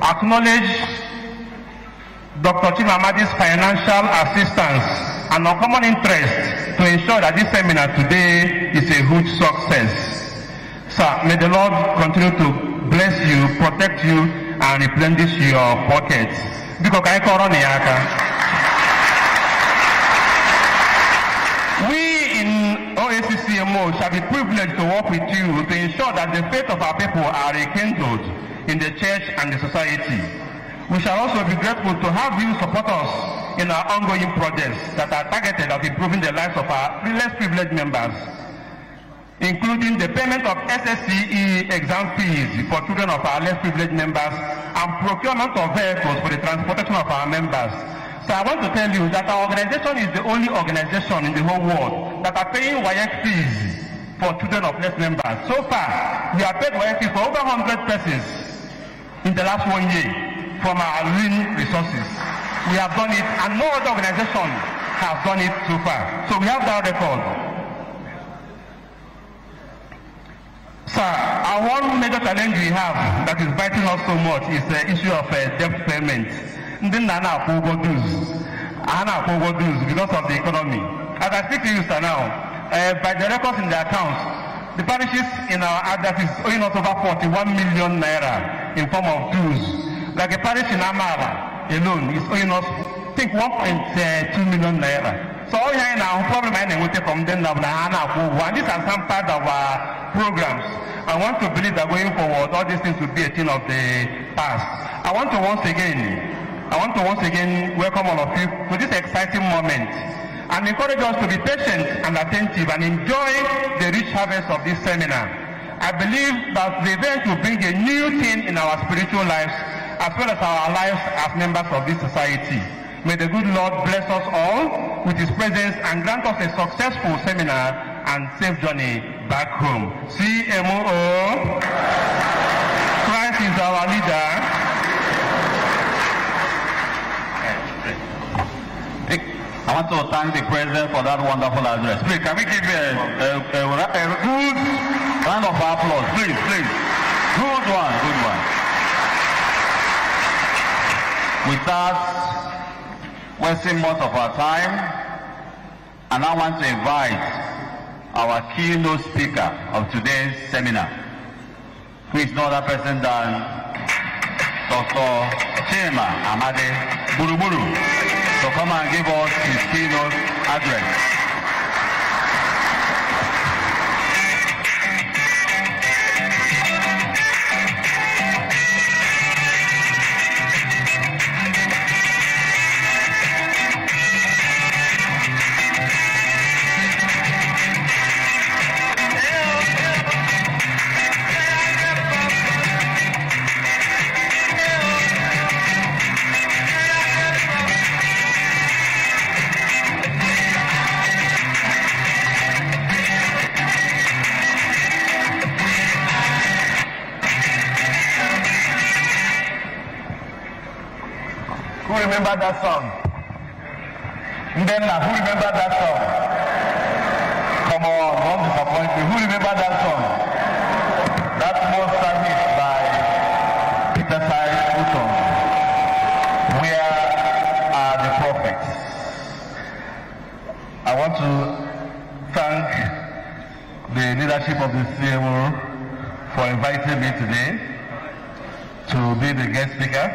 acknowledge Dr. Chimamadi's financial assistance and uncommon interest to ensure that this seminar today is a huge success. Sir, may the Lord continue to bless you, protect you, and replenish your pockets. We in OACCMO shall be privileged to work with you to ensure that the faith of our people are rekindled in the church and the society. We shall also be grateful to have you support us in our ongoing projects that are targeted at improving the lives of our less privileged members, including the payment of SSCE exam fees for children of our less privileged members and procurement of vehicles for the transportation of our members. So I want to tell you that our organization is the only organization in the whole world that are paying WAEC fees for children of less members. So far, we have paid WAEC fees for over 100 persons in the last 1 year from our lean resources. We have done it, and no other organization has done it so far. So we have that record. Sir, our one major challenge we have that is biting us so much is the issue of debt payment. Then because of the economy. As I speak to you, sir, now, by the records in the accounts, the parishes in our address is owing us over 41 million naira in form of dues. Like a parish in Amara alone is owing us, I think, 1.2 million naira. So all here now, problem I need from them now, and these are some part of our programs. I want to believe that going forward, all these things will be a thing of the past. I want to once again welcome all of you to this exciting moment and encourage us to be patient and attentive and enjoy the rich harvest of this seminar. I believe that the event will bring a new thing in our spiritual lives as well as our lives as members of this society. May the good Lord bless us all with His presence and grant us a successful seminar and safe journey back home. CMO, Christ is our leader. I want to thank the President for that wonderful address. Please, can we give a good round of applause? Please. Good one. Without wasting much of our time, and I want to invite our keynote speaker of today's seminar, who is no other person than Dr. Chimamadi Buruburu, to come and give us his keynote address. Who remember that song? Ndenna, who remember that song? Come on, don't disappoint me. Who remember that song? That small service by Peter Sai Uton. Where are the prophets? I want to thank the leadership of the CMO for inviting me today to be the guest speaker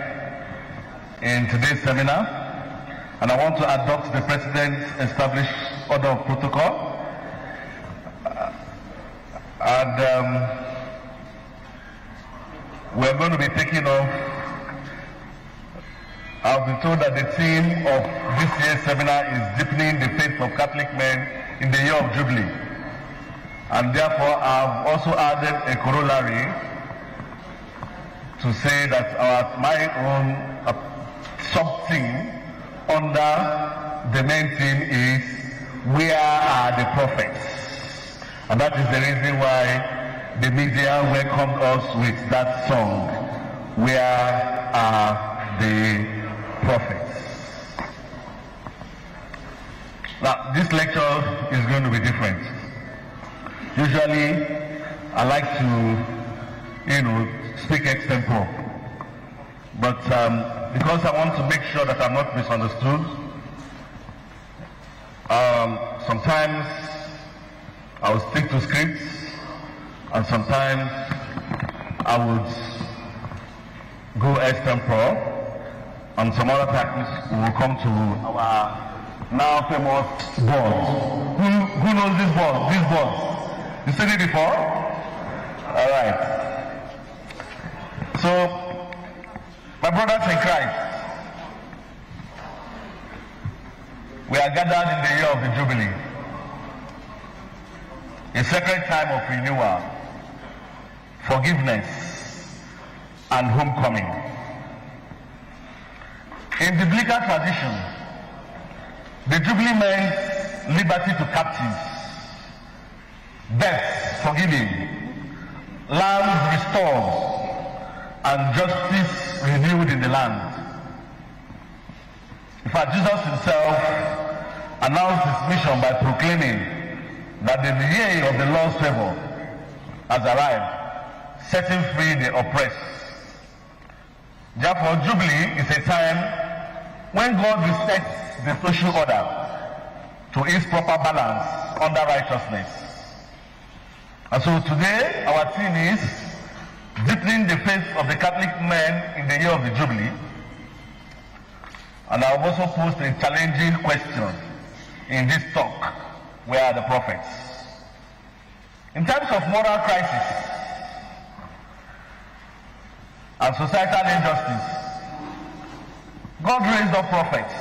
in today's seminar, and I want to adopt the President's established order of protocol. We're going to be taking off. I've been told that the theme of this year's seminar is deepening the faith of Catholic men in the year of Jubilee, and therefore I've also added a corollary to say that my own something under the main theme is where are the prophets? And that is the reason why the media welcomed us with that song, where are the prophets? Now, this lecture is going to be different. Usually, I like to, speak extempore. But but because I want to make sure that I'm not misunderstood, sometimes I will stick to scripts, and sometimes I would go extempore, and some other times we will come to our now famous boards. Who knows these boards? These boards. You seen it before? All right. So, my brothers in Christ, we are gathered in the year of the Jubilee, a sacred time of renewal, forgiveness, and homecoming. In biblical tradition, the Jubilee meant liberty to captives, debts forgiven, lands restored, and justice renewed in the land. In fact, Jesus himself announced his mission by proclaiming that the year of the Lord's favor has arrived, setting free the oppressed. Therefore, Jubilee is a time when God resets the social order to its proper balance under righteousness. And so today, our theme is deepening the faith of the Catholic men in the year of the Jubilee. And I will also pose a challenging question in this talk, where are the prophets? In terms of moral crisis and societal injustice, God raised up prophets,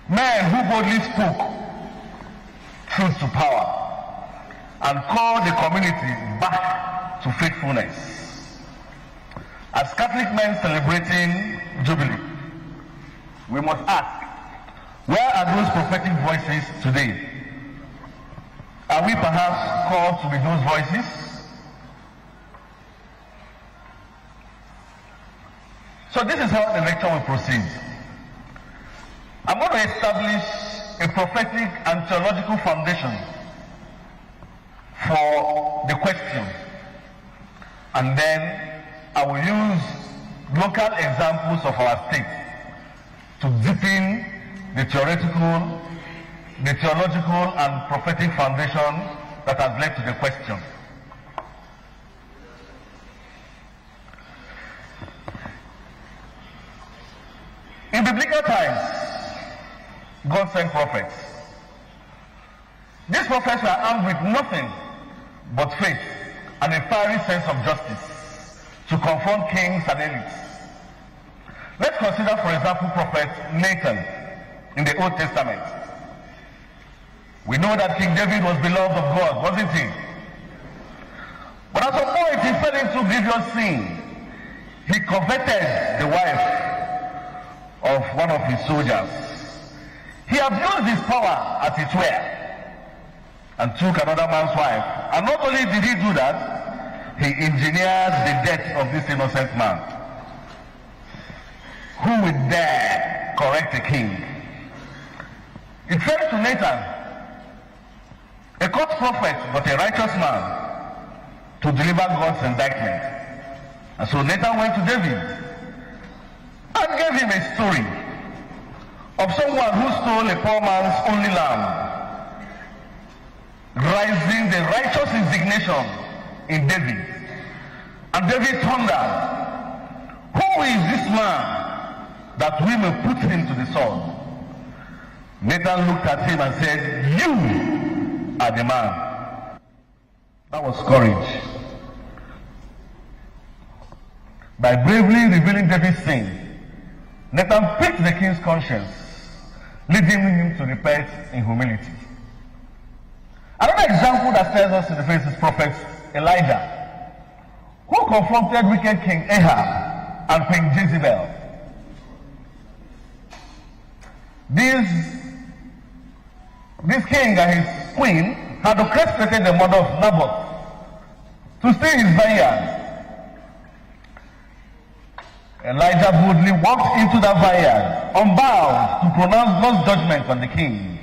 men who boldly spoke truth to power and called the community back to faithfulness. As Catholic men celebrating Jubilee, we must ask, where are those prophetic voices today? Are we perhaps called to be those voices? So this is how the lecture will proceed. I'm going to establish a prophetic and theological foundation for the question, and then I will use local examples of our state to deepen the theological, and prophetic foundation that has led to the question. In biblical times, God sent prophets. These prophets were armed with nothing but faith and a fiery sense of justice to confront kings and elites. Let's consider, for example, Prophet Nathan in the Old Testament. We know that King David was beloved of God, wasn't he? But at some point he fell into grievous sin. He coveted the wife of one of his soldiers. He abused his power as it were and took another man's wife. And not only did he do that, he engineered the death of this innocent man. Who would dare correct a king? It fell to Nathan, a court prophet but a righteous man, to deliver God's indictment. And so Nathan went to David and gave him a story of someone who stole a poor man's only lamb, rising the righteous indignation in David. And David thundered, "Who is this man that we may put him to the sword?" Nathan looked at him and said, "You are the man." That was courage. By bravely revealing David's sin, Nathan piqued the king's conscience, leading him to repent in humility. Another example that stares us in the face is Prophet Elijah, who confronted wicked King Ahab and Queen Jezebel. This king and his queen had orchestrated the murder of Naboth to steal his vineyard. Elijah boldly walked into that vineyard, unbound, to pronounce God's judgment on the king.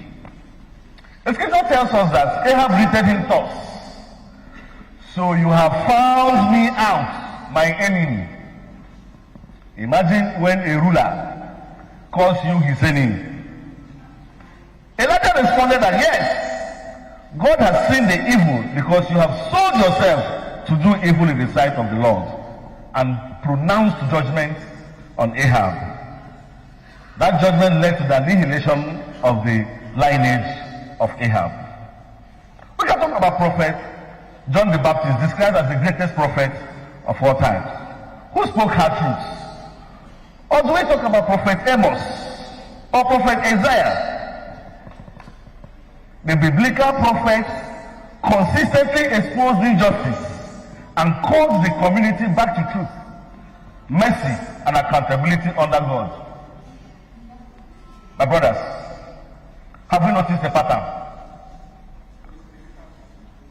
The scripture tells us that Ahab greeted him thus: "So you have found me out, my enemy." Imagine when a ruler calls you his enemy. Elijah responded that yes, God has seen the evil because you have sold yourself to do evil in the sight of the Lord, and pronounced judgment on Ahab. That judgment led to the annihilation of the lineage of Ahab. We can talk about prophet John the Baptist, described as the greatest prophet of all times, who spoke hard truths. Or do we talk about prophet Amos or prophet Isaiah? The biblical prophets consistently exposed injustice and called the community back to truth, mercy, and accountability under God. My brothers, have we noticed a pattern?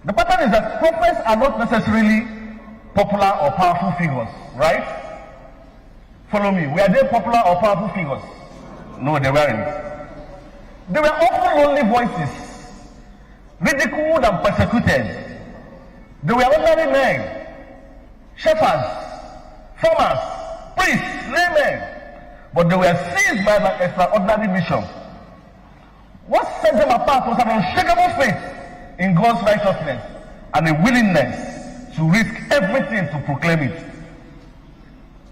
The pattern is that prophets are not necessarily popular or powerful figures, right? Follow me. Were they popular or powerful figures? No, they weren't. They were often lonely voices, ridiculed and persecuted. They were ordinary men, shepherds, farmers, priests, laymen, but they were seized by an extraordinary mission. What set them apart was an unshakable faith in God's righteousness and a willingness to risk everything to proclaim it.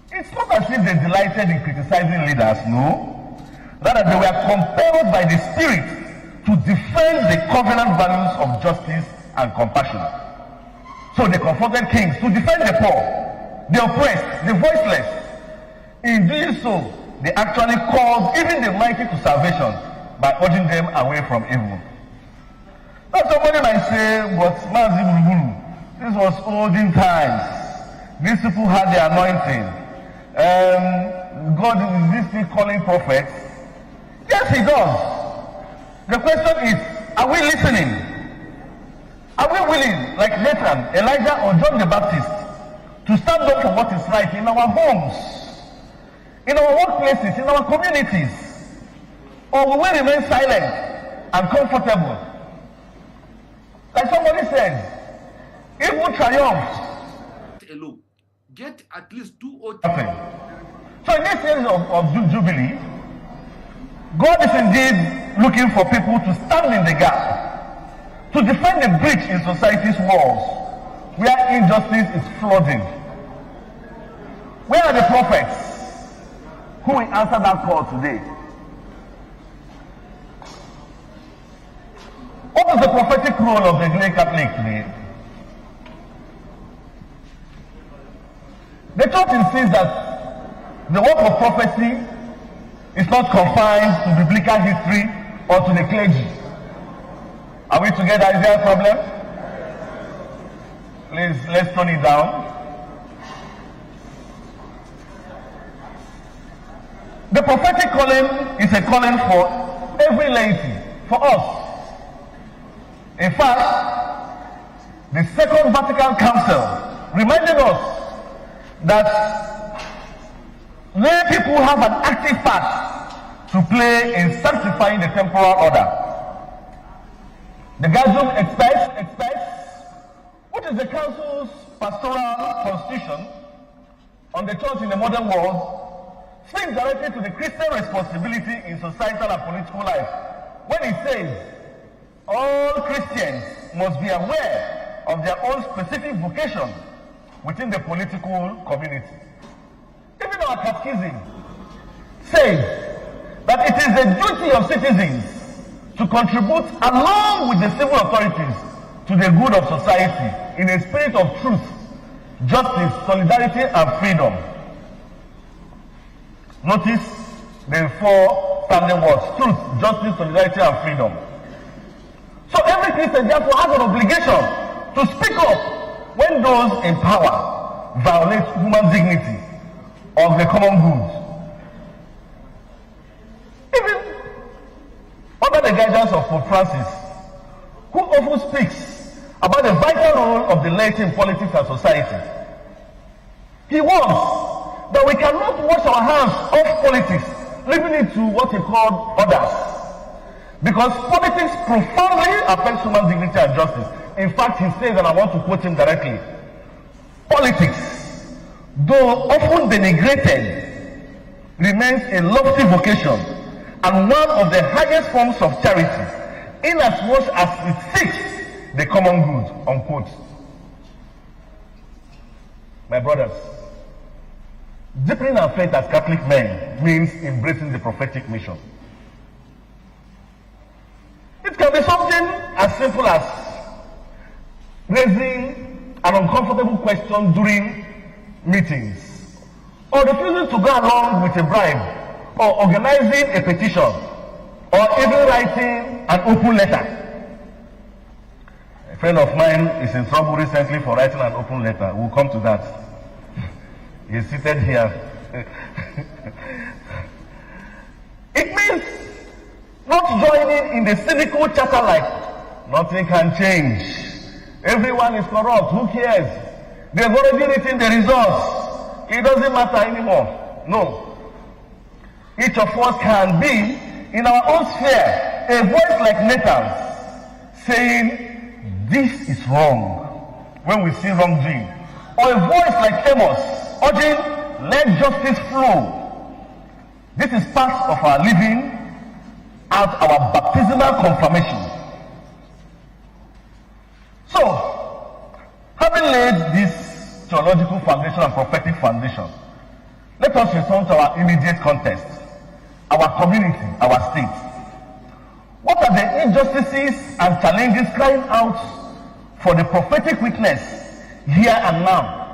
It's not as if they delighted in criticizing leaders, no. Rather, they were compelled by the Spirit to defend the covenant values of justice and compassion. So they confronted kings to defend the poor, the oppressed, the voiceless. In doing so, they actually called even the mighty to salvation by urging them away from evil. Now somebody might say, but Mazi Bulubulu, this was olden times. These people had the anointing. God is this still calling prophets? Yes, he does. The question is, are we listening? Are we willing, like Nathan, Elijah, or John the Baptist, to stand up for what is right in our homes, in our workplaces, in our communities? Or will we remain silent and comfortable? Like somebody said, evil triumphs. Alone. Get at least 2 or 3. So in this series of Jubilee, God is indeed looking for people to stand in the gap, to defend the breach in society's walls where injustice is flooding. Where are the prophets who will answer that call today? What is the prophetic role of the Anglican Catholic today? The church insists that the work of prophecy is not confined to biblical history or to the clergy. Are we together? Is there a problem? Please, let's tone it down. The prophetic calling is a calling for every laity, for us. In fact, the Second Vatican Council reminded us that lay people have an active part to play in sanctifying the temporal order. The Gazum expects, what is the Council's pastoral constitution on the church in the modern world, speaks directly to the Christian responsibility in societal and political life when it says all Christians must be aware of their own specific vocation within the political community. Even our catechism says that it is the duty of citizens to contribute along with the civil authorities to the good of society in a spirit of truth, justice, solidarity, and freedom. Notice the 4 standing words: truth, justice, solidarity, and freedom. So every Christian therefore has an obligation to speak up when those in power violate human dignity of the common good. Even under the guidance of Pope Francis, who often speaks about the vital role of the laity in politics and society, he warns that we cannot wash our hands off politics, leaving it to what he called others. Because politics profoundly affects human dignity and justice. In fact, he says, and I want to quote him directly, politics, though often denigrated, remains a lofty vocation and one of the highest forms of charity, inasmuch as it seeks the common good, unquote. My brothers, deepening our faith as Catholic men means embracing the prophetic mission. It can be something as simple as raising an uncomfortable question during meetings, or refusing to go along with a bribe, or organizing a petition, or even writing an open letter. A friend of mine is in trouble recently for writing an open letter. We'll come to that. He's seated here. It means not joining in the cynical chatter like nothing can change. Everyone is corrupt. Who cares? They've already written the results. It doesn't matter anymore. No. Each of us can be in our own sphere a voice like Nathan's saying, this is wrong, when we see wrongdoing. Or a voice like Amos urging, let justice flow. This is part of our living out our baptismal confirmation. So, having laid this theological foundation and prophetic foundation, let us return to our immediate context, our community, our state. What are the injustices and challenges crying out for the prophetic witness here and now?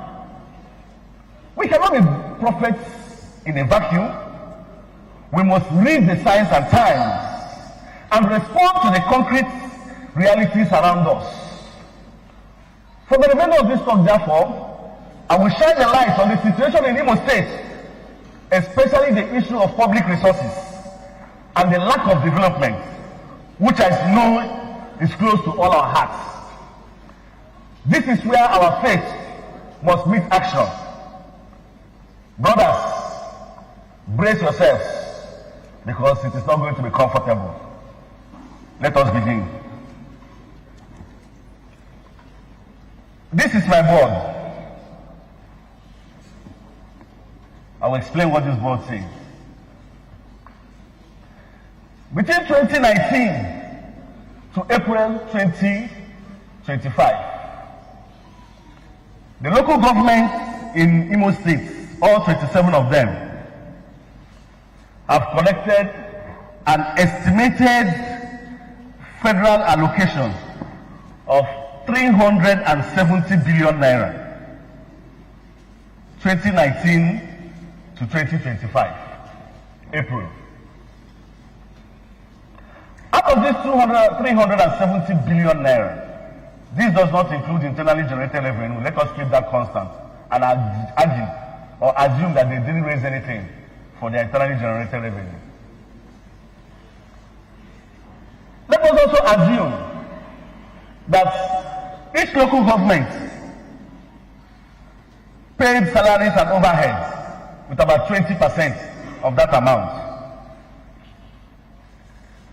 We cannot be prophets in a vacuum. We must read the signs and times and respond to the concrete realities around us. For the remainder of this talk, therefore, I will shine a light on the situation in Imo State, especially the issue of public resources and the lack of development, which I know is close to all our hearts. This is where our faith must meet action. Brothers, brace yourselves, because it is not going to be comfortable. Let us begin. This is my board. I will explain what this board says. Between 2019 to April 2025, the local governments in Imo State, all 27 of them, have collected an estimated federal allocation of 370 billion naira, 2019 to 2025, April. Out of this 370 billion naira, this does not include internally generated revenue. Let us keep that constant and assume that they didn't raise anything for the internally generated revenue. Let us also assume that each local government paid salaries and overheads with about 20% of that amount.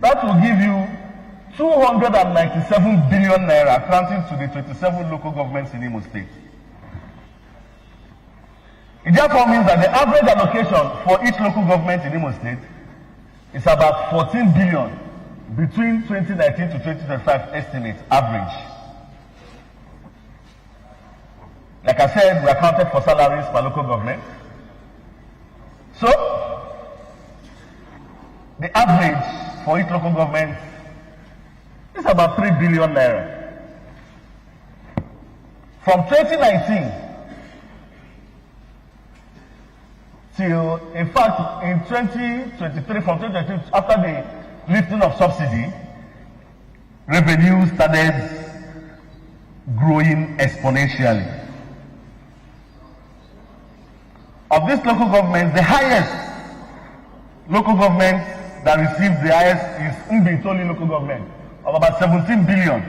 That will give you 297 billion naira accounting to the 27 local governments in Imo State. It therefore means that the average allocation for each local government in Imo State is about 14 billion between 2019 to 2025 estimate average. Like I said, we accounted for salaries per local government. So, the average for each local government is about 3 billion naira. From 2019 till, in fact, in 2023, from 2023, after the lifting of subsidy, revenue started growing exponentially. Of these local governments, the highest local government that received the highest is Mbitoli local government of about 17 billion,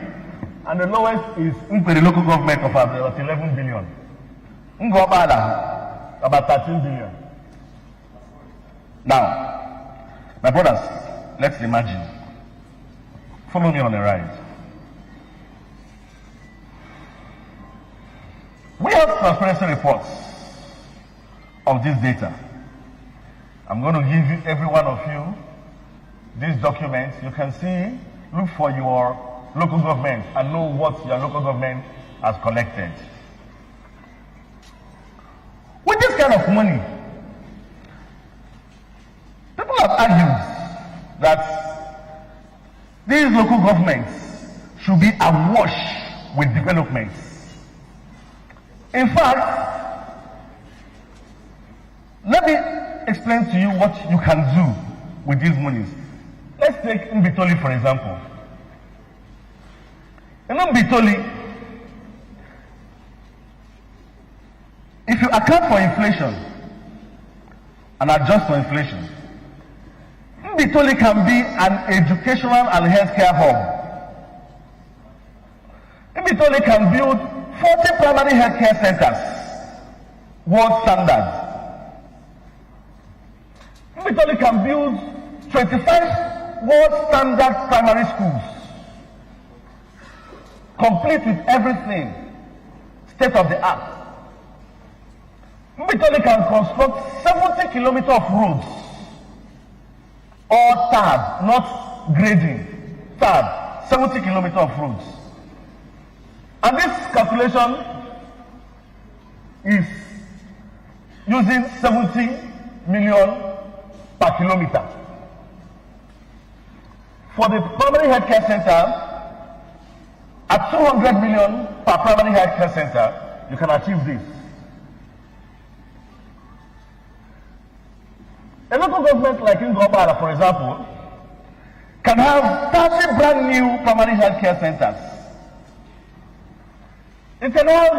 and the lowest is Nkweri local government of about 11 billion. Ngobala about 13 billion. Now, my brothers, let's imagine. Follow me on a ride. We have transparency reports of this data. I'm going to give every one of you this document. You can see, look for your local government and know what your local government has collected. With this kind of money, people have argued that these local governments should be awash with developments. In fact, let me explain to you what you can do with these monies. Let's take Mbitoli, for example. In Mbitoli, if you account for inflation and adjust for inflation, Mbitoli can be an educational and healthcare hub. Mbitoli can build 40 primary healthcare centers, world standard. Mbitoli can build 25 world standard primary schools, complete with everything, state of the art. Mbitoli can construct 70 kilometers of roads, all tarred, not grading, tarred, 70 kilometers of roads. And this calculation is using 70 million per kilometer. For the primary healthcare center, at 200 million per primary healthcare center, you can achieve this. A local government like Owerri, for example, can have 30 brand new primary healthcare centers. It can have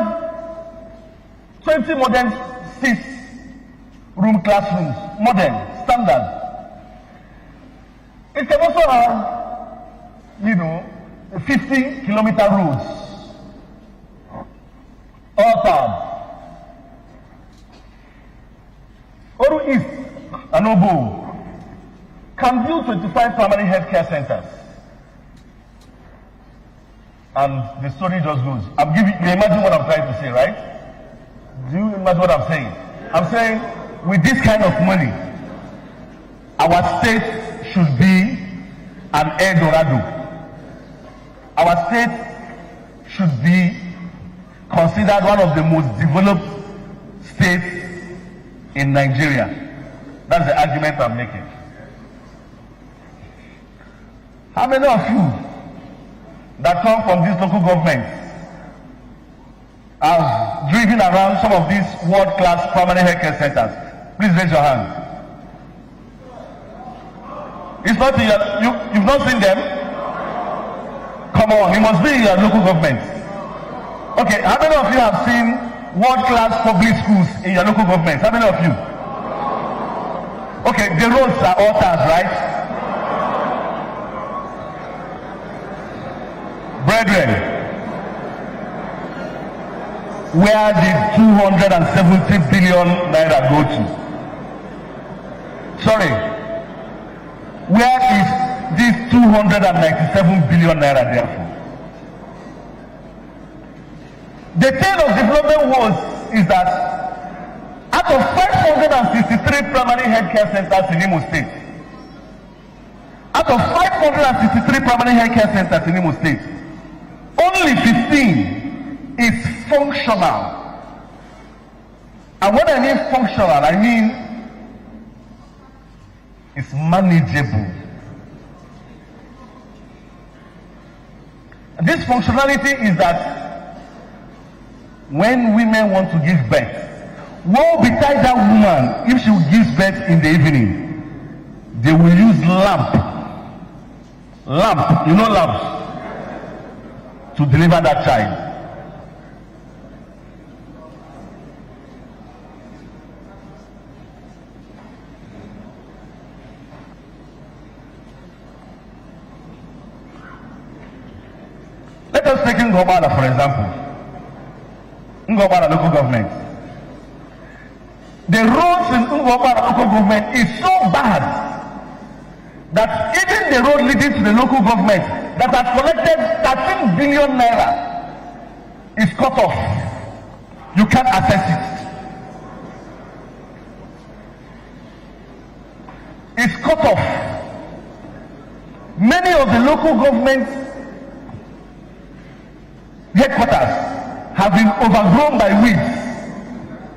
20 modern 6-room classrooms, modern, standard. It can also have, 50-kilometer roads, all tarred. Owerri East and Obo can build 25 primary healthcare centers. And the story just goes. I'm giving you imagine what I'm trying to say, right? Do you imagine what I'm saying? I'm saying with this kind of money, our state should be an El Dorado. Our state should be considered one of the most developed states in Nigeria. That's the argument I'm making. How many of you that come from this local government have driven around some of these world-class primary healthcare centers? Please raise your hand. It's not in your, you've not seen them? Come on, it must be in your local government. Okay, how many of you have seen world-class public schools in your local government? How many of you? Okay, the roads are all tarred, right? Brethren, where did 270 billion naira go to? Sorry, where is this 297 billion naira there for? The tale of development was is that out of 563 primary healthcare centers in Imo State, out of 563 primary healthcare centers in Imo State, only 15 is functional. And when I mean functional, I mean it's manageable. And this functionality is that when women want to give birth, what will betide that woman if she gives birth in the evening? They will use lamp, you know lamps, to deliver that child. Let us take Ngobala, for example. Ngobala local government. The roads in Ngobala local government is so bad that even the road leading to the local government that has collected 13 billion naira is cut off. You can't access it. is cut off. Many of the local government headquarters have been overgrown by weeds.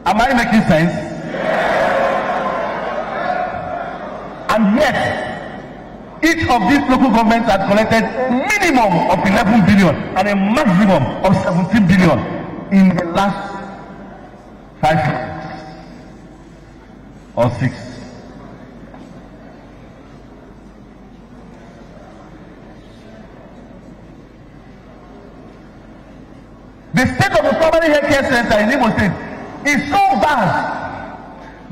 Am I making sense? And yet, each of these local governments has collected a minimum of 11 billion and a maximum of 17 billion in the last 5 years or 6. The state of the primary health care center in Imo State is so bad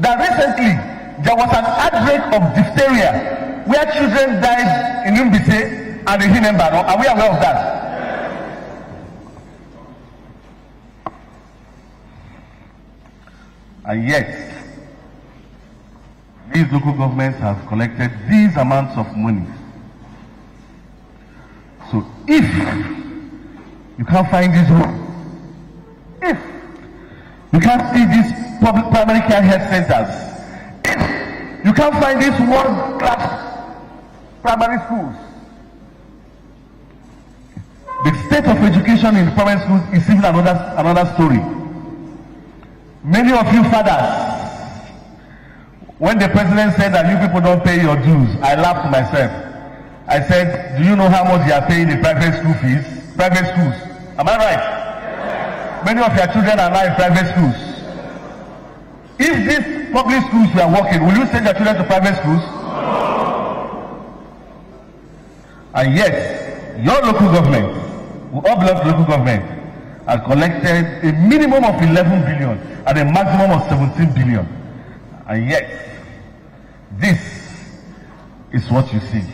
that recently there was an outbreak of diphtheria where children died in Umbise and in Hinembano. Are we aware of that? And yet, these local governments have collected these amounts of money. So if you can't find this room, if you can't see these public primary care health centers, if you can't find these world-class primary schools, the state of education in primary schools is even another story. Many of you fathers, when the president said that you people don't pay your dues, I laughed to myself. I said, do you know how much you are paying in private school fees? Private schools. Am I right? Many of your children are now in private schools. If these public schools were working, will you send your children to private schools? And yet, your local government, who all belong to local government, has collected a minimum of 11 billion and a maximum of 17 billion. And yet, this is what you see.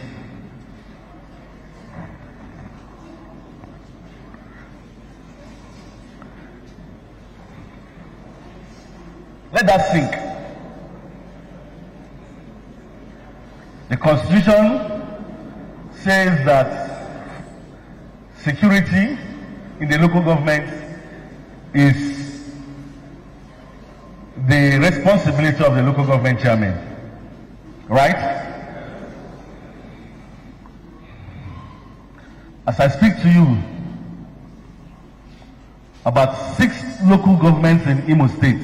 Let that sink. The Constitution says that security in the local government is the responsibility of the local government chairman. Right? As I speak to you, about 6 local governments in Imo State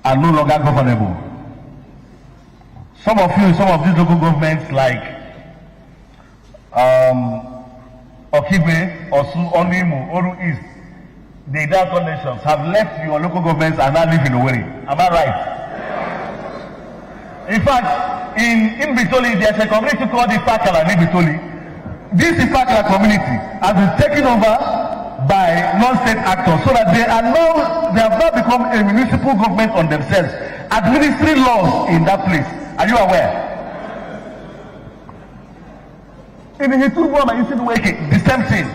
are no longer governable. Some of these local governments like Okigwe, Osu, Onimo, Oru East, the Delta nations have left your local governments and now live in Owerri. Am I right? In fact, in Ibitoli, there's a community called Ifakala in Ibitoli. This Ifakala community has been taken over by non-state actors so that they have now become a municipal government on themselves, administering laws in that place. Are you aware? In the Hitubuama Institute, the same thing.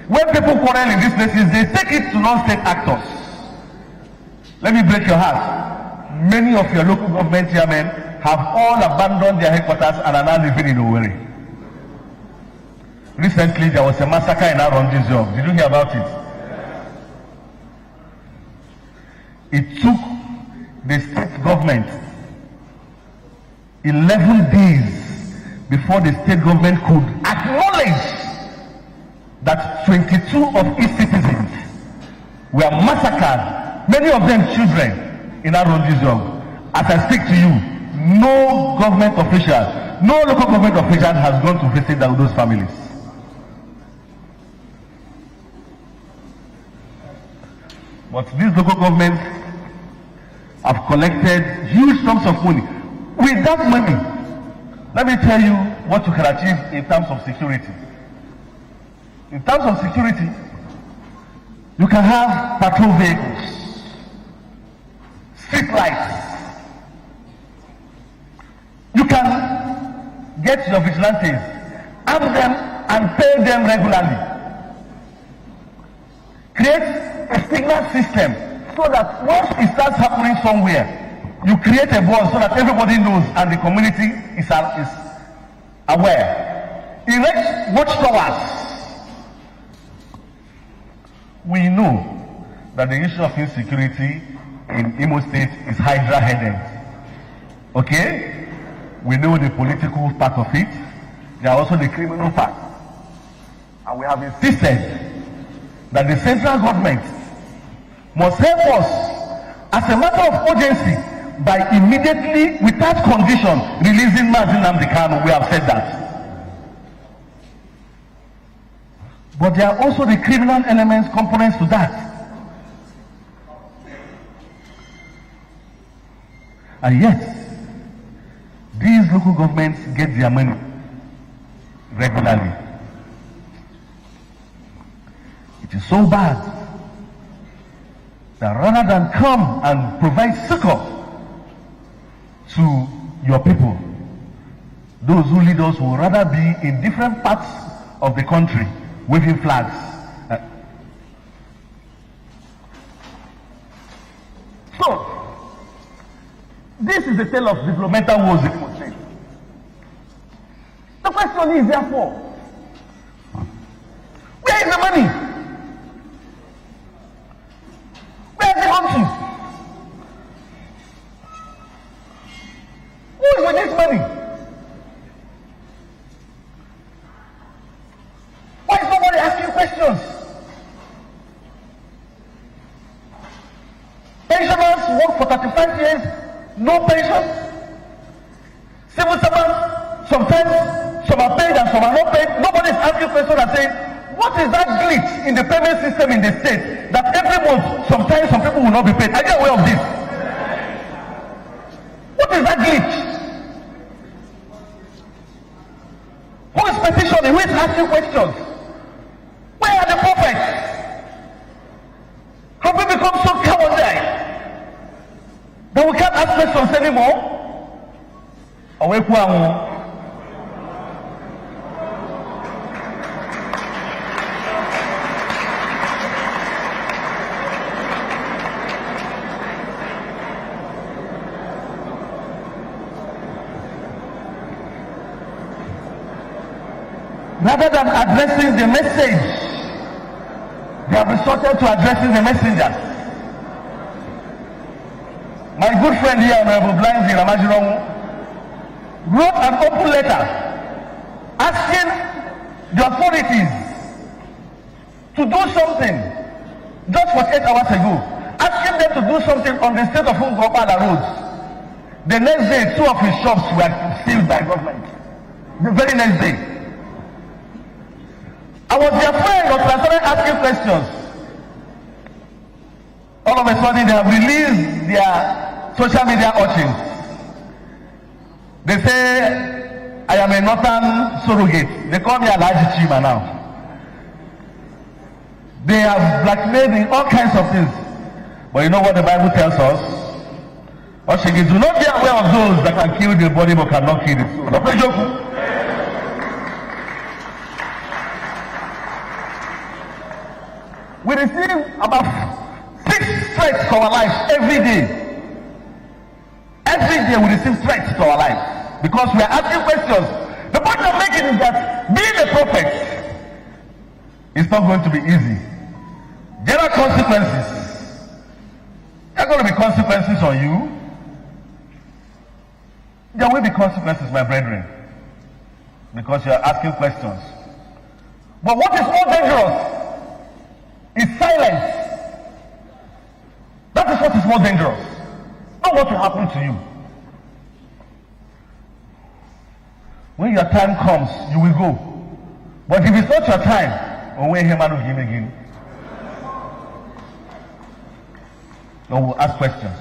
When people quarrel in these places, they take it to non-state actors. Let me break your heart. Many of your local government chairmen have all abandoned their headquarters and are now living in Owerri. Recently, there was a massacre in Archdiocesan. Did you hear about it? It took the state government 11 days before the state government could acknowledge that 22 of its citizens were massacred, many of them children, in Archdiocesan. As I speak to you, no government official, no local government official has gone to visit those families. But these local governments have collected huge sums of money. With that money, let me tell you what you can achieve in terms of security. In terms of security, you can have patrol vehicles, street lights. You can get your vigilantes, arm them and pay them regularly. Create a signal system so that once it starts happening somewhere, you create a buzz so that everybody knows and the community is aware. Erect watchtowers. We know that the issue of insecurity in Imo State is Hydra-headed. Okay? We know the political part of it. There are also the criminal part. And we have insisted that the central government must help us as a matter of urgency by immediately, without condition, releasing Mazi Nnamdi Kanu. We have said that. But there are also the criminal elements, components to that. And yet, these local governments get their money regularly. It is so bad that rather than come and provide succor to your people, those who lead us will rather be in different parts of the country waving flags. So, this is a tale of developmental woes, if you would say. The question is therefore, where is the money? Where is the country? Who is with this money? Why is nobody asking questions? Pensioners work for 35 years, no pension. Civil servants, sometimes some are paid and some are not paid. Nobody is asking questions and saying, what is that glitch in the payment system in the state that every month, sometimes some people will not be paid? Are you aware of this? What is that glitch? Who is petitioning? Who is asking questions? Where are the prophets? Have we become so cowardly that we can't ask questions anymore? Rather than addressing the message, they have resorted to addressing the messengers. My good friend here, Honorable Blinds Ramajirong, wrote an open letter asking the authorities to do something just 48 hours ago, asking them to do something on the state of Ngopala roads. The next day, 2 of his shops were sealed by government. The very next day. I was their friend, but I started asking questions. All of a sudden, they have released their social media urchins. They say, I am a northern surrogate. They call me Alhaji Chima now. They have blackmailed me, all kinds of things. But you know what the Bible tells us? Oshigi, do not be aware of those that can kill the body but cannot kill the soul. We receive about 6 threats to our lives every day. Every day we receive threats to our lives because we are asking questions. The point I'm making is that being a prophet is not going to be easy. There are consequences. There are going to be consequences on you. There will be consequences, my brethren, because you are asking questions. But what is more dangerous is silence. That is what is more dangerous. Not what will happen to you. When your time comes, you will go. But if it's not your time, when him and him again, you will ask questions.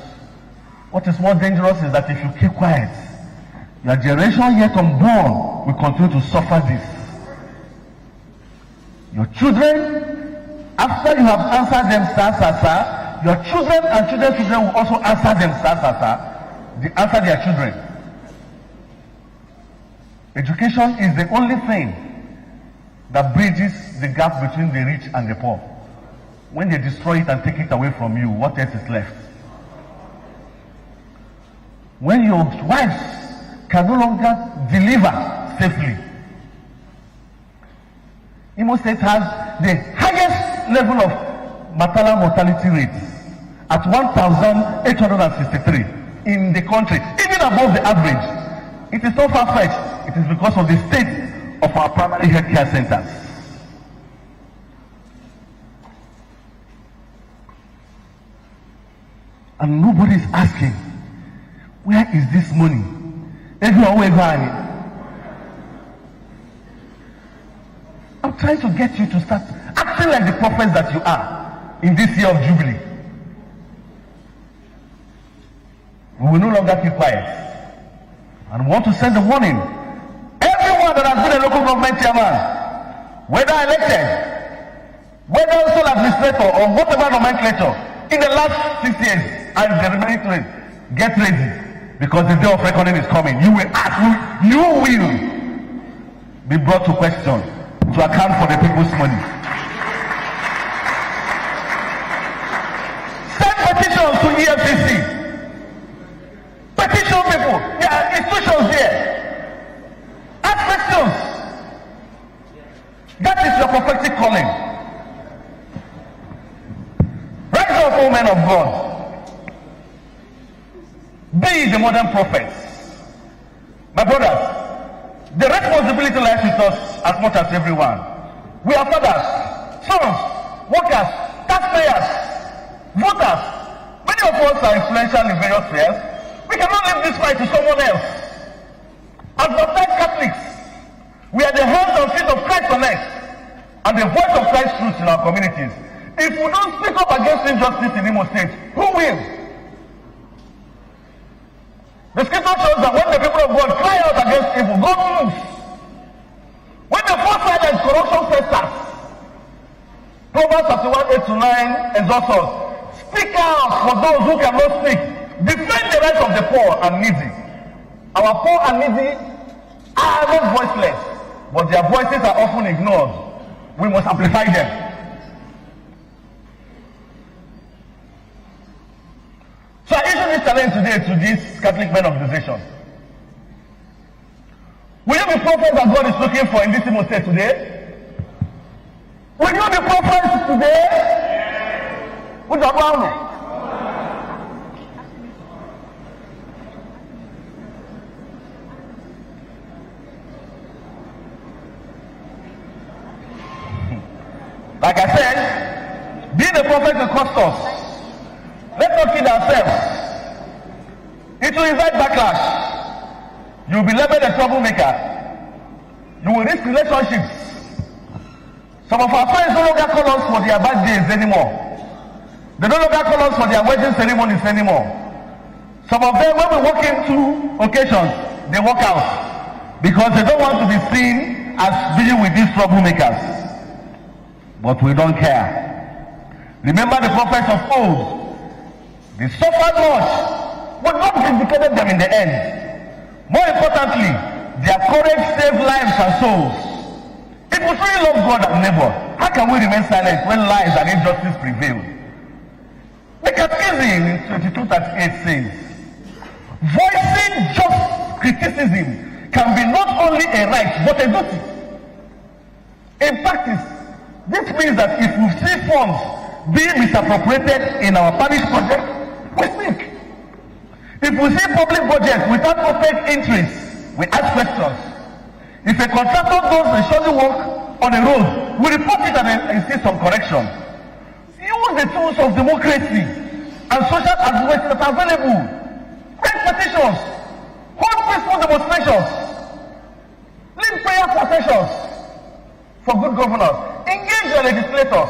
What is more dangerous is that if you keep quiet, your generation yet unborn will continue to suffer this. Your children, after you have answered them, sir, your children and children's children will also answer them, sir. They answer their children. Education is the only thing that bridges the gap between the rich and the poor. When they destroy it and take it away from you, what else is left? When your wives can no longer deliver safely. Imo State has the highest level of maternal mortality rates at 1,863 in the country, even above the average. It is not far-fetched. It is because of the state of our primary health care centers. And nobody is asking, where is this money? I'm trying to get you to start acting like the prophets that you are in this year of Jubilee. We will no longer keep quiet. And we want to send a warning. Everyone that has been a local government chairman, whether elected, whether sole administrator or whatever nomenclature, in the last 6 years and the remaining 3, get ready, because the day of reckoning is coming. You will ask, you will be brought to question to account for the people's money. Send petitions to EFCC. Petition people. There are institutions here. Ask questions. That is your prophetic calling. Rise up, O men of God. Be the modern prophets. My brothers, the responsibility lies with us as much as everyone. We are fathers, sons, workers, taxpayers, voters. Many of us are influential in various spheres. We cannot leave this fight to someone else. As baptized Catholics, we are the hands and feet of Christ on earth and the voice of Christ's truth in our communities. If we don't speak up against injustice in Imo State, who will? The scripture shows that when the people of God cry out against evil, God moves. When the fall silence, corruption festers. Proverbs 31:8-9 exhorts us. Speak out for those who cannot speak. Defend the rights of the poor and needy. Our poor and needy are not voiceless, but their voices are often ignored. We must amplify them. So I issue this challenge today to this Catholic men organization. Will you be prophets that God is looking for in this Imo State today? Will you be prophets today? Who's the Like I said, being a prophet will cost us. Let's not kid ourselves. It will invite backlash. You will be labeled a troublemaker. You will risk relationships. Some of our friends no longer call us for their birthdays anymore. They no longer call us for their wedding ceremonies anymore. Some of them, when we walk into occasions, they walk out because they don't want to be seen as being with these troublemakers. But we don't care. Remember the prophets of old. They suffered much, but God vindicated them in the end. More importantly, their courage saved lives and souls. If we truly love God and neighbor, how can we remain silent when lies and injustice prevail? The Catechism in 2238 says, voicing just criticism can be not only a right but a duty. In practice, this means that if we see funds being misappropriated in our parish project, we speak. If we see public budget without public interest, we ask questions. If a contractor does a shoddy work on a road, we report it and insist on correction. Use the tools of democracy and social advocacy that are available. Write petitions, hold peaceful demonstrations, lead prayer processions for good governance. Engage your legislators.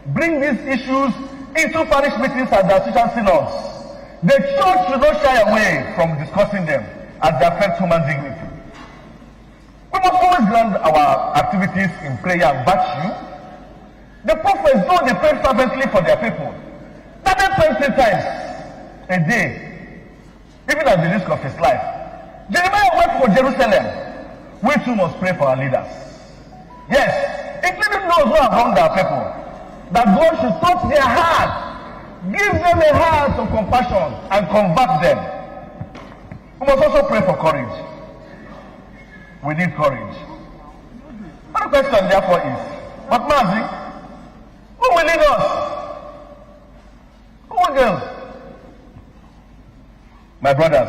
Bring these issues into parish meetings and the association synods. The church should not shy away from discussing them as they affect human dignity. We must always ground our activities in prayer and virtue. The prophets, though they pray fervently for their people, that they pray 3 times a day, even at the risk of his life. Jeremiah went for Jerusalem. We too must pray for our leaders. Yes, including those who have wronged our people, that God should touch their heart, give them a heart of compassion, and convert them. We must also pray for courage. We need courage. And the question therefore is, but Mazi, who will lead us? Who will girls. My brothers,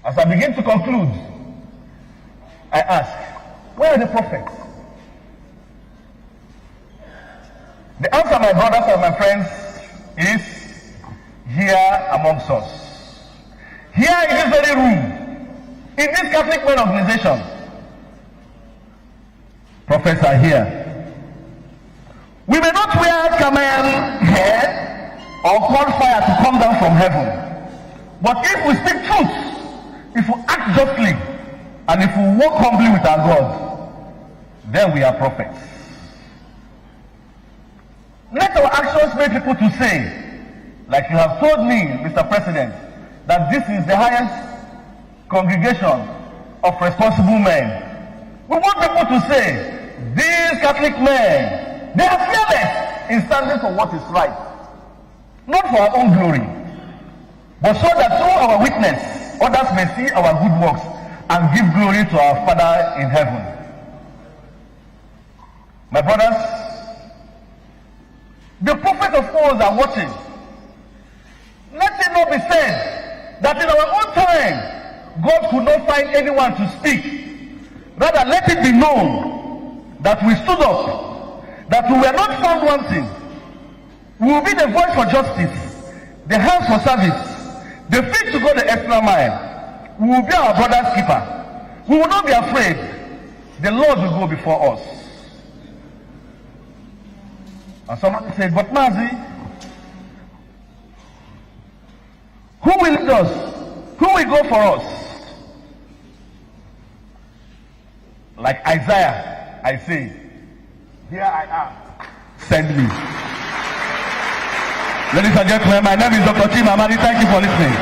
as I begin to conclude, I ask, where are the prophets? The answer, my brothers and my friends, is here amongst us. Here in this very room, in this Catholic Men organization, prophets are here. We may not wear camel hair or call fire to come down from heaven. But if we speak truth, if we act justly, and if we walk humbly with our God, then we are prophets. Let our actions make people to say, like you have told me, Mr. President, that this is the highest congregation of responsible men. We want people to say, these Catholic men, they are fearless in standing for what is right. Not for our own glory, but so that through our witness, others may see our good works and give glory to our Father in heaven. My brothers, the prophet of old are watching. Let it not be said that in our own time, God could not find anyone to speak. Rather, let it be known that we stood up, that we were not found wanting. We will be the voice for justice, the hands for service, the feet to go the extra mile. We will be our brother's keeper. We will not be afraid. The Lord will go before us. And somebody said, but Mazi, who will lead us? Who will go for us? Like Isaiah, I say, here I am, send me. Ladies and gentlemen, my name is Dr. Chimamani. Thank you for listening.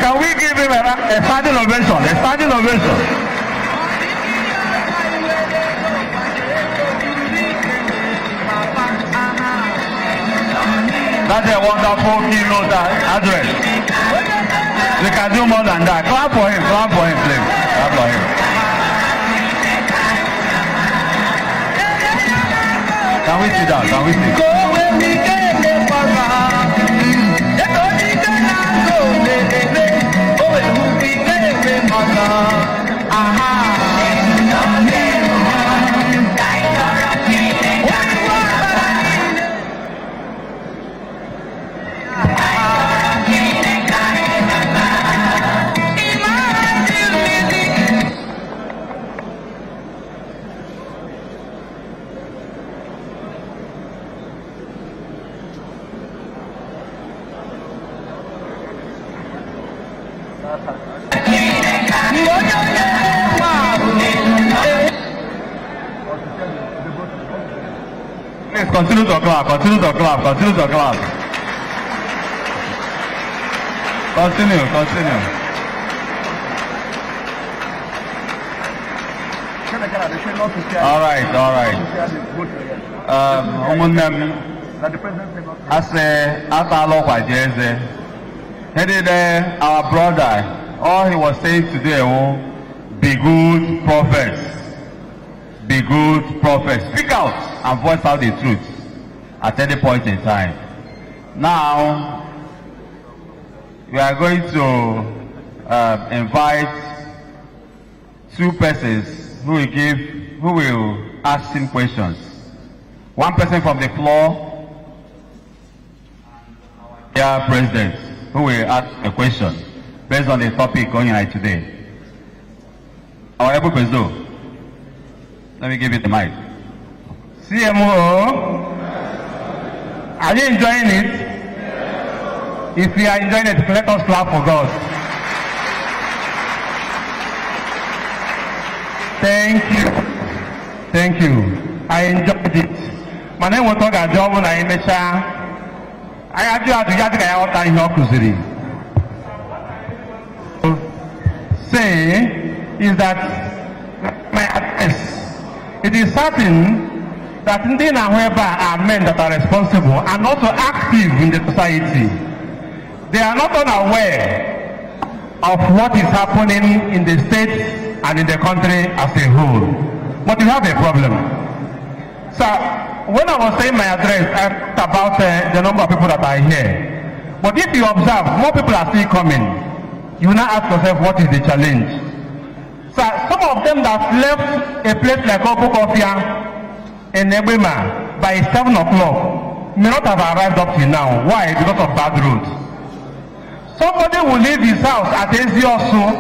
Can we give him a standing ovation? A standing ovation. That's a wonderful keynote address. You can do more than that. Clap for him, please. Clap for him. Can we sit down? Can we sit? Please continue to clap. Continue. All right. Our brother, all he was saying today, be good prophets. Be good prophets. Speak out and voice out the truth at any point in time. Now, we are going to invite two persons who will ask him questions. One person from the floor, our president, who will ask a question based on the topic going on today. Our able president, let me give you the mic. CMO, are you enjoying it? If you are enjoying it, let us clap for God. Thank you. I enjoyed it. My name was Toga Job and I have to get out in your custody. Say is that my advice. It is certain that Indian and whoever are men that are responsible and also active in the society. They are not unaware of what is happening in the state and in the country as a whole. But you have a problem. So, when I was saying my address, I talked about the number of people that are here. But if you observe, more people are still coming. You now ask yourself, what is the challenge? So, some of them that left a place like Obukofia in Ebema by 7 o'clock may not have arrived up till now. Why? Because of bad roads. Somebody will leave his house at Eziosu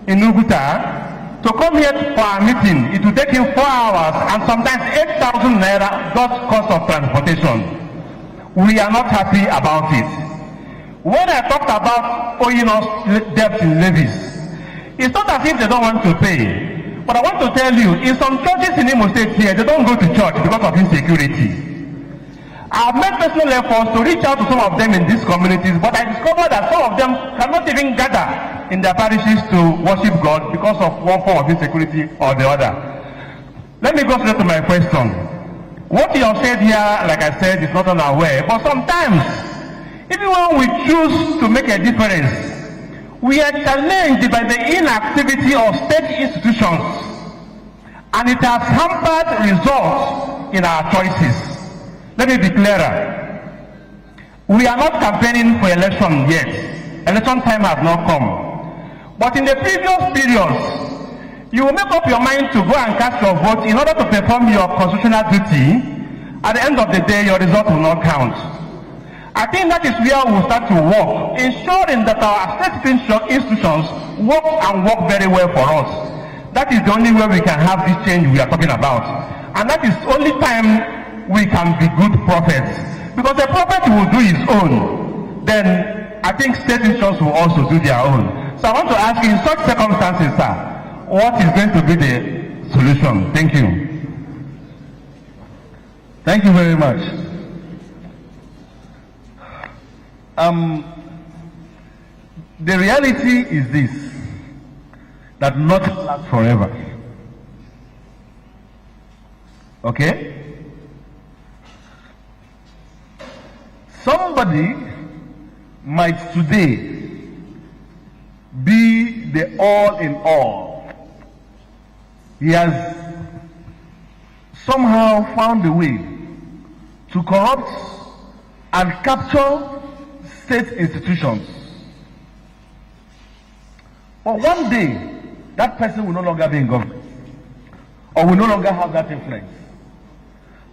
in Uguta to come here for a meeting. It will take him 4 hours and sometimes 8,000 naira just cost of transportation. We are not happy about it. When I talked about owing us debt in levies, it's not as if they don't want to pay. But I want to tell you, in some churches in Imo State here, they don't go to church because of insecurity. I've made personal efforts to reach out to some of them in these communities, but I discovered that some of them cannot even gather in their parishes to worship God because of one form of insecurity or the other. Let me go straight to my question. What you have said here, like I said, is not unaware, but sometimes, even when we choose to make a difference, we are challenged by the inactivity of state institutions, and it has hampered results in our choices. Let me be clearer. We are not campaigning for election yet. Election time has not come. But in the previous periods, you will make up your mind to go and cast your vote in order to perform your constitutional duty. At the end of the day, your result will not count. I think that is where we will start to work, ensuring that our state institutions work and work very well for us. That is the only way we can have this change we are talking about. And that is the only time we can be good prophets. Because a prophet will do his own, then I think state institutions will also do their own. So I want to ask you, in such circumstances, sir, what is going to be the solution? Thank you. Thank you very much. The reality is this, that nothing lasts forever. Okay? Somebody might today be the all in all. He has somehow found a way to corrupt and capture state institutions. But one day, that person will no longer be in government, or will no longer have that influence.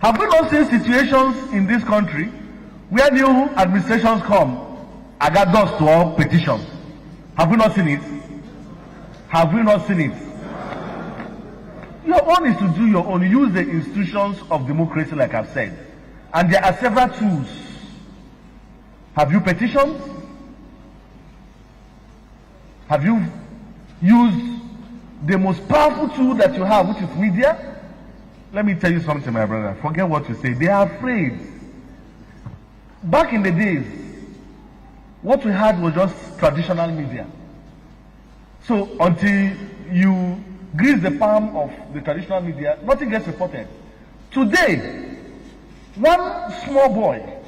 Have we not seen situations in this country where new administrations come and got dust to all petitions? Have we not seen it? Have we not seen it? Your own is to do your own. Use the institutions of democracy, like I've said. And there are several tools. Have you petitioned? Have you used the most powerful tool that you have, which is media? Let me tell you something, my brother. Forget what you say. They are afraid. Back in the days, what we had was just traditional media. So until you grease the palm of the traditional media, nothing gets reported. Today, one small boy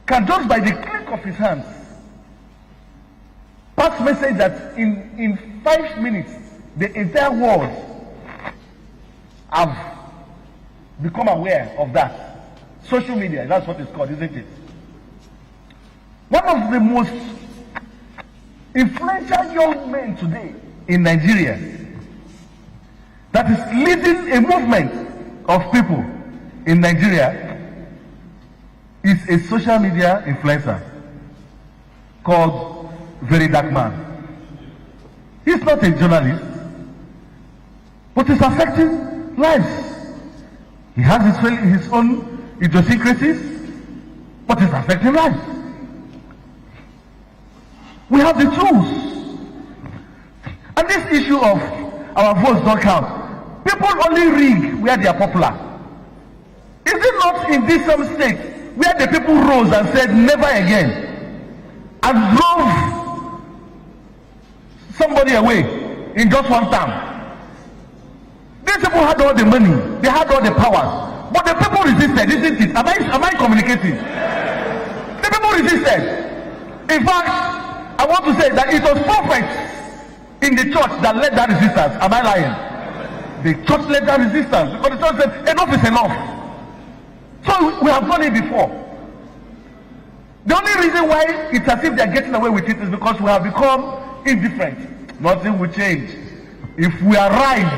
can just by the click of his hands pass message that in 5 minutes the entire world have become aware of that. Social media, that's what it's called, isn't it? One of the most influential young men today in Nigeria that is leading a movement of people in Nigeria is a social media influencer called Very Dark Man. He's not a journalist, but he's affecting lives. He has his own idiosyncrasies, but it's affecting lives. We have the tools. And this issue of our votes don't count. People only rig where they are popular. Is it not in this same state where the people rose and said never again and drove somebody away in just one term? These people had all the money, they had all the powers, but the people resisted, isn't it? Am I communicating? The people resisted. In fact, I want to say that it was prophets in the church that led that resistance. Am I lying? The church led that resistance because the church said enough is enough. So we have done it before. The only reason why it's as if they're getting away with it is because we have become indifferent. Nothing will change. If we arise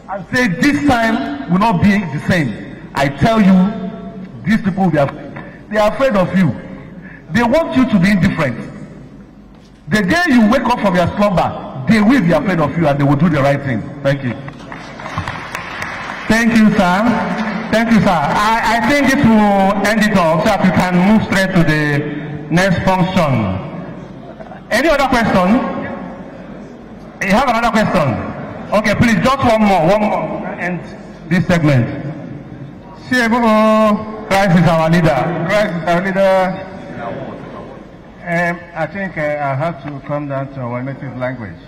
and say this time will not be the same, I tell you, these people will be afraid. They are afraid of you. They want you to be indifferent. The day you wake up from your slumber, they will be afraid of you and they will do the right thing. Thank you. Thank you, sir. Thank you, sir. I think this will end it all so that we can move straight to the next function. Any other question? You have another question? Okay, please, just one more, and this segment. Christ is our leader. Christ is our leader. I think I have to come down to our native language.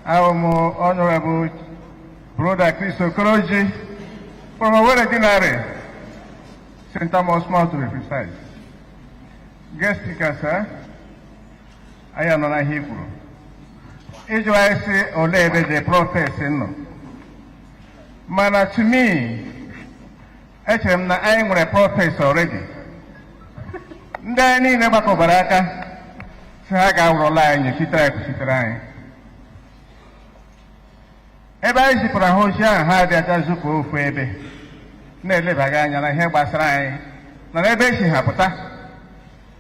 Our honorable brother Christo Koroji from Owerri, St. Thomas Mount to be precise. Guest speaker, sir, I am not a Hebrew. I say, Olebe the prophet, no. Mana to me, I'm a prophet already. Ndani never go baraka. Saga rola and you try. Eba isi para hosha ha de atazuko fuebe. Nele baganya na he basrai. Na ebe shi haputa.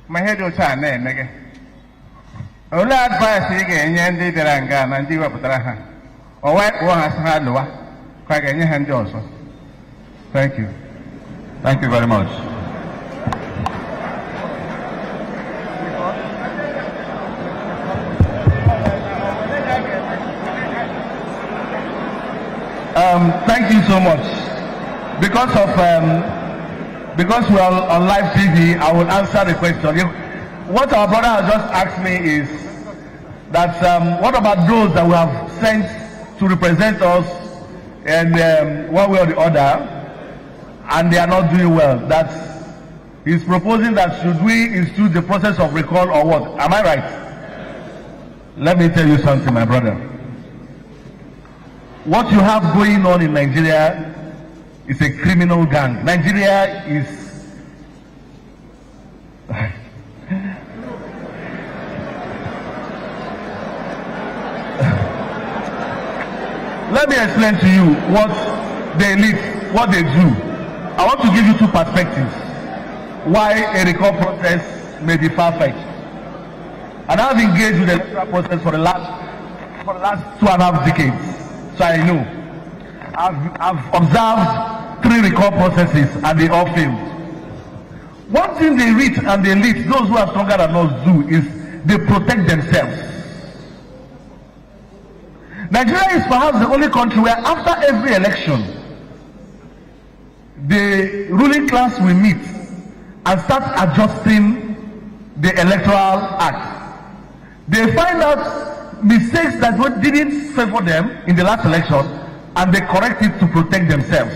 Mahedo cha na emege. Ola advice ige enye ndi deranga na ndi waputara ha. Owa ha sa lowa. Kwa ga enye ha ndi also. Thank you. Thank you very much. Thank you so much. Because we are on live TV, I will answer the question. What our brother has just asked me is that what about those that we have sent to represent us in one way or the other, and they are not doing well? That he's proposing that should we institute the process of recall or what? Am I right? Let me tell you something, my brother. What you have going on in Nigeria is a criminal gang. Nigeria is let me explain to you what the elite, what they do. I want to give you two perspectives why a recall process may be far-fetched. And I've engaged with the electoral process for the last 2.5 decades. So I know. I've observed 3 recall processes and they all failed. One thing the rich and the elite, those who are stronger than us, do is they protect themselves. Nigeria is perhaps the only country where after every election, the ruling class will meet and start adjusting the electoral act. They find out mistakes that didn't favor them in the last election and they correct it to protect themselves.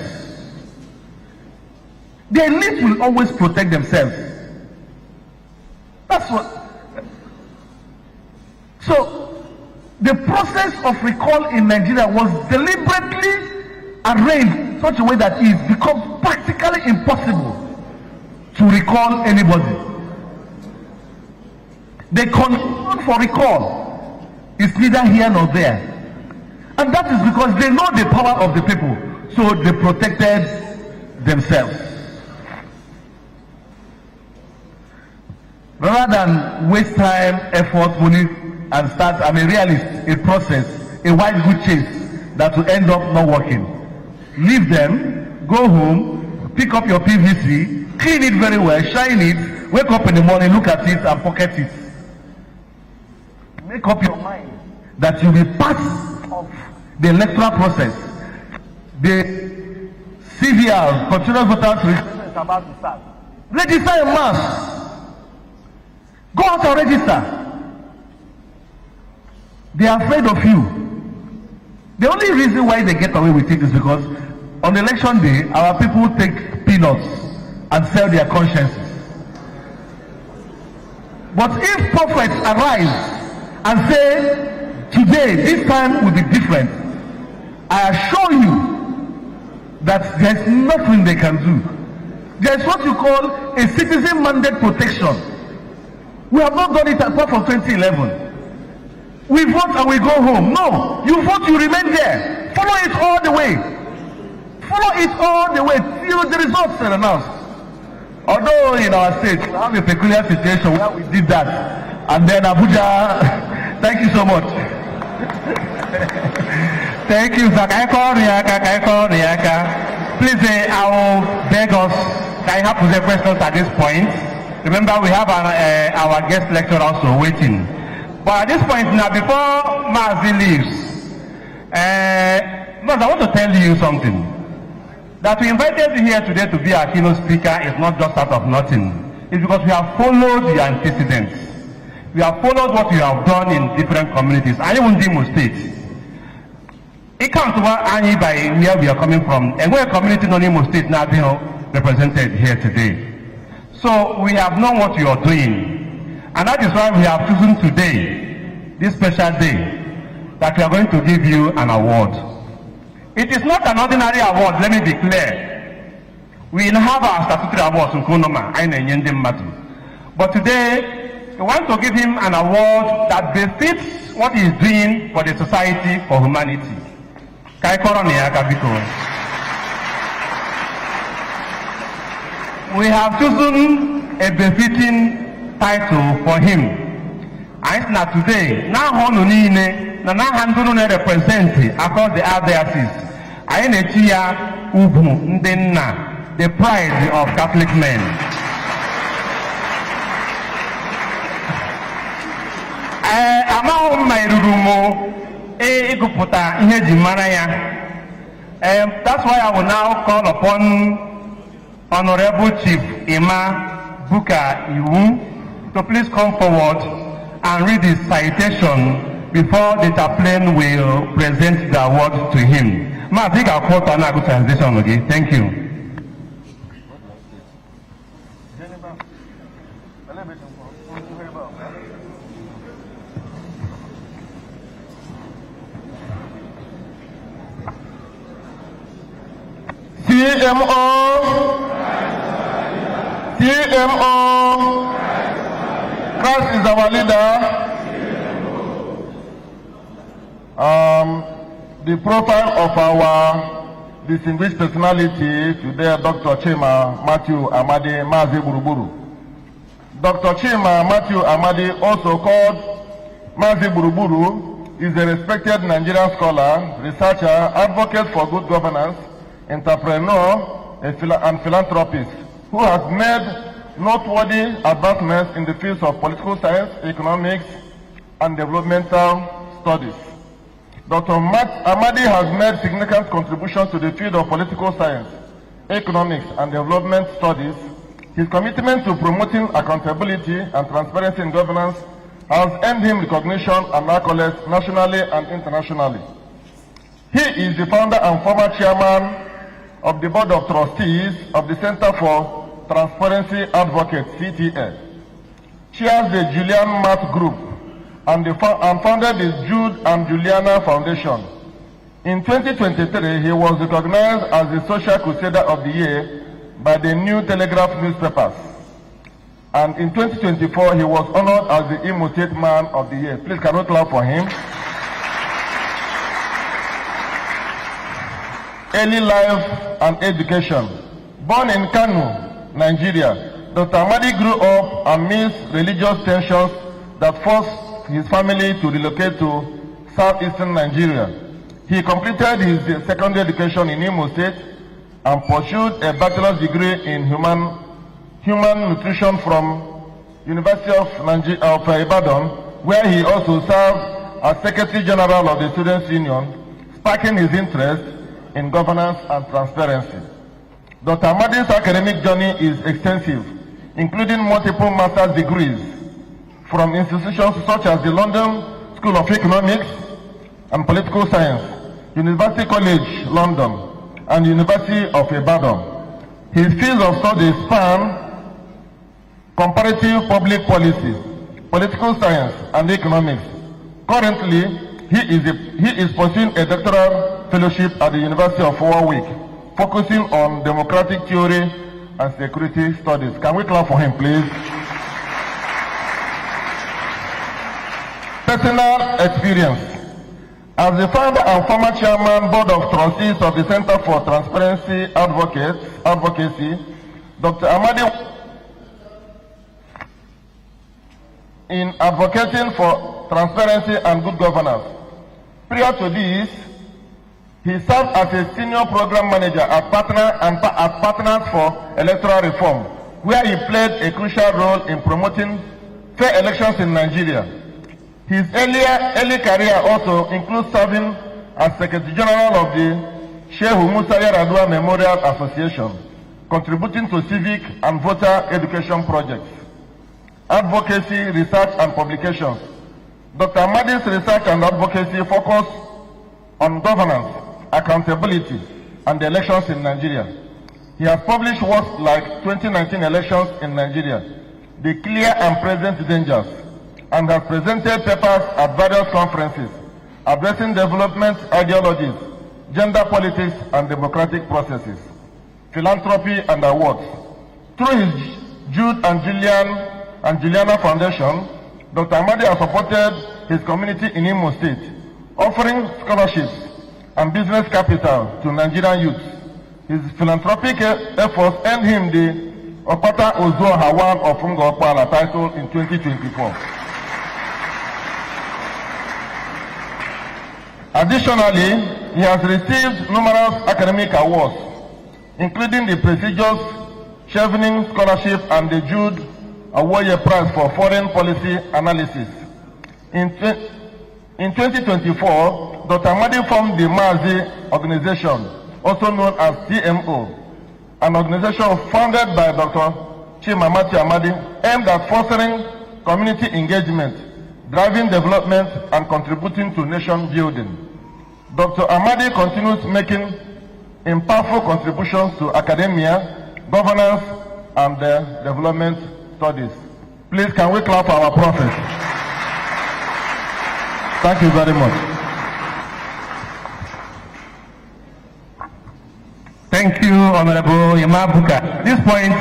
The elite will always protect themselves. That's what. So the process of recall in Nigeria was deliberately arranged in such a way that it has become practically impossible to recall anybody. The condition for recall is neither here nor there. And that is because they know the power of the people. So they protected themselves. Rather than waste time, effort, money, and start, I'm a realist, a process, a wide good chase that will end up not working. Leave them, go home, pick up your PVC, clean it very well, shine it, wake up in the morning, look at it, and pocket it. Make up your mind that you'll be part of the electoral process. The CVR, Continuous Voters Registration, is about to start. Register in mass. Go out and register. They are afraid of you. The only reason why they get away with it is because on election day, our people take peanuts and sell their consciences. But if prophets arise and say, today, this time will be different, I assure you that there's nothing they can do. There's what you call a citizen mandate protection. We have not done it apart from 2011. We vote and we go home. No, you vote, you remain there. Follow it all the way. Follow it all the way till the results are announced. Although in our state we have a peculiar situation where we did that, and then Abuja. Thank you so much. Thank you, sir. Please, I will beg us. I have to say questions at this point. Remember, we have our guest lecturer also waiting. But at this point now, before Mazi leaves, Mas, I want to tell you something. That we invited you here today to be our keynote speaker is not just out of nothing. It's because we have followed your antecedents. We have followed what you have done in different communities. I even Imo State. It comes to any by where we are coming from, and where community in Imo State now being represented here today. So we have known what you are doing. And that is why we have chosen today, this special day, that we are going to give you an award. It is not an ordinary award, let me be clear. We have our statutory awards in Kunoma, but today, we want to give him an award that befits what he is doing for the society, for humanity. We have chosen a befitting title for him. And now today, now Honunine, now Handunu represents across the Archdiocesan. I Netia Ubu Ndenna, the pride of Catholic men. Among my rumo, Eguputa, Iheji Maraya. That's why I will now call upon Honorable Chief Emma Buka Iwu to please come forward and read his citation before the chaplain will present the award to him. Ma, I think I'll quote an good translation again. Thank you. CMO, Christ is our leader. The profile of our distinguished personality today, Dr. Chima Matthew Amadi Mazi Buruburu. Dr. Chima Matthew Amadi, also called Mazi Buruburu, is a respected Nigerian scholar, researcher, advocate for good governance, entrepreneur, and philanthropist who has made noteworthy advancements in the fields of political science, economics, and developmental studies. Dr. Amadi has made significant contributions to the field of political science, economics, and development studies. His commitment to promoting accountability and transparency in governance has earned him recognition and accolades nationally and internationally. He is the founder and former chairman of the Board of Trustees of the Center for Transparency Advocates, CTA, chairs the Julian Math Group, and founded the Jude and Juliana Foundation. In 2023, he was recognized as the Social Crusader of the Year by the New Telegraph newspapers. And in 2024, he was honored as the Imo State Man of the Year. Please, can we clap for him? Early life and education. Born in Kano, Nigeria, Dr. Amadi grew up amidst religious tensions that forced his family to relocate to southeastern Nigeria. He completed his secondary education in Imo State and pursued a bachelor's degree in human nutrition from University of Ibadan, where he also served as Secretary General of the Students' Union, sparking his interest in governance and transparency. Dr. Amadi's academic journey is extensive, including multiple master's degrees from institutions such as the London School of Economics and Political Science, University College London, and University of Ibadan. His fields of study span comparative public policy, political science, and economics. Currently, he is pursuing a doctoral fellowship at the University of Warwick, focusing on democratic theory and security studies. Can we clap for him, please? Personal experience. As the founder and former chairman, board of trustees of the Center for Transparency Advocacy, Dr. Amadi, in advocating for transparency and good governance. Prior to this, he served as a senior program manager at Partners for Electoral Reform, where he played a crucial role in promoting fair elections in Nigeria. His early career also includes serving as Secretary General of the Sheikh Musa Yaradua Memorial Association, contributing to civic and voter education projects, advocacy, research, and publications. Dr. Amadi's research and advocacy focus on governance, accountability, and elections in Nigeria. He has published works like 2019 Elections in Nigeria, The Clear and Present Dangers, and has presented papers at various conferences addressing development ideologies, gender politics, and democratic processes, philanthropy, and awards. Through his Jude and Juliana Foundation, Dr. Amadi has supported his community in Imo State, offering scholarships and business capital to Nigerian youths. His philanthropic efforts earned him the Opata Ozo Hawan of Ngopala title in 2024. Additionally, he has received numerous academic awards, including the prestigious Chevening Scholarship and the Jude Awoye Prize for Foreign Policy Analysis. In 2024, Dr. Amadi formed the Mazi organization, also known as TMO, an organization founded by Dr. Chimamati Amadi, aimed at fostering community engagement, driving development, and contributing to nation building. Dr. Amadi continues making impactful contributions to academia, governance, and development studies. Please, can we clap for our prophet? Thank you very much. Thank you, Honorable Yamabuka. At this point,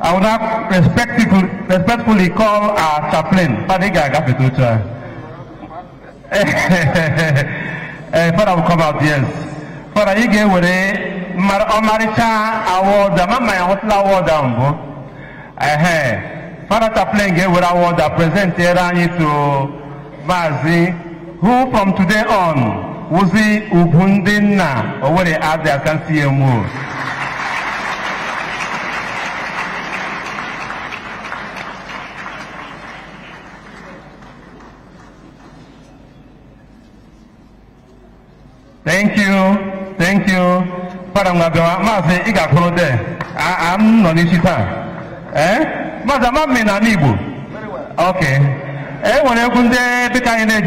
I would now respectfully call our chaplain, Father will come out, yes. Father, you gave away Maricha award, the Mama Hotla award down. Father Chaplain gave away award that present here to Mazi, who from today on, Wuzi Ubundina, or what they add there, can see more. Thank you. Father Ngabwa, Mazi, Iga Prode. I'm not in Shita. Maza Mammy Nanibu. Okay. When I go there, the kind of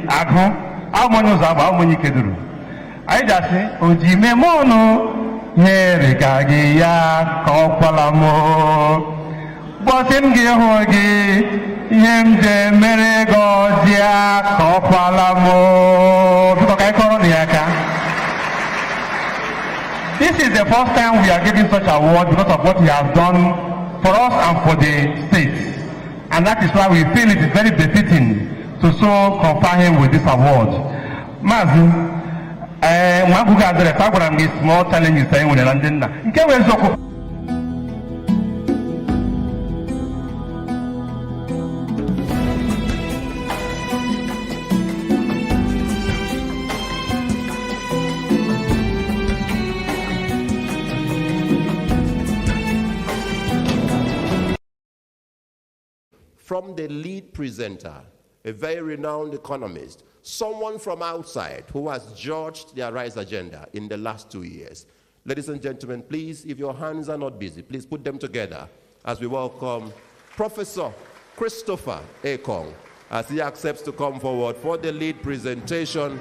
Agro, how many how many Keduru? I just say, Ojime Mono, Herikagia, Kopalamo, Bosim Gehogi, Yemde Meregodia, Kopalamo, This is the first time we are giving such award because of what he has done for us and for the state. And that is why we feel it is very befitting to so confer him with this award. Mazi, Mwabuga Adre, Faguram is small challenges saying with the London. From the lead presenter, a very renowned economist, someone from outside who has judged the Arise agenda in the last 2 years. Ladies and gentlemen, please, if your hands are not busy, please put them together as we welcome Professor Christopher Ekong as he accepts to come forward for the lead presentation